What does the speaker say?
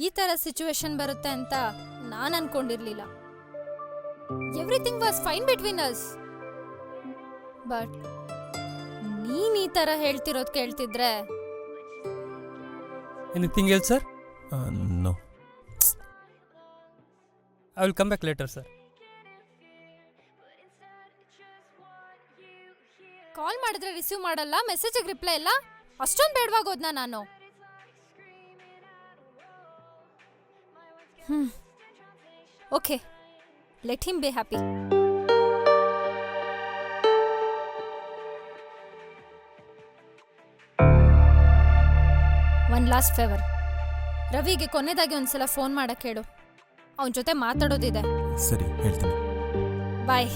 ಈ ಥರ ಸಿಚುವೇಶನ್ ಬರುತ್ತೆ ಅಂತ ನಾನು ಅನ್ಕೊಂಡಿರ್ಲಿಲ್ಲ. Everything was fine between us. But ನೀನ್ ಈ ಥರ ಹೇಳ್ತಿರೋದು ಕೇಳ್ತಿದ್ರೆ. Anything else sir? No. I will come back later sir. Call ಮಾಡಿದ್ರೆ ರಿಸೀವ್ ಮಾಡಲ್ಲ, ಮೆಸೇಜಿಗೆ ರಿಪ್ಲೈ ಇಲ್ಲ. ಅಷ್ಟೊಂದು ಬೇಡವಾಗೋದ್ನಾ ನಾನು? Okay, let him be happy. One last favour, ರವಿಗೆ ಕೊನೆದಾಗಿ ಒಂದ್ಸಲ ಫೋನ್ ಮಾಡಕ್ಕೆ ಹೇಳು. ಅವನ ಜೊತೆ ಮಾತಾಡೋದಿದೆ. ಸರಿ, ಹೇಳ್ತೀನಿ. ಬಾಯ್.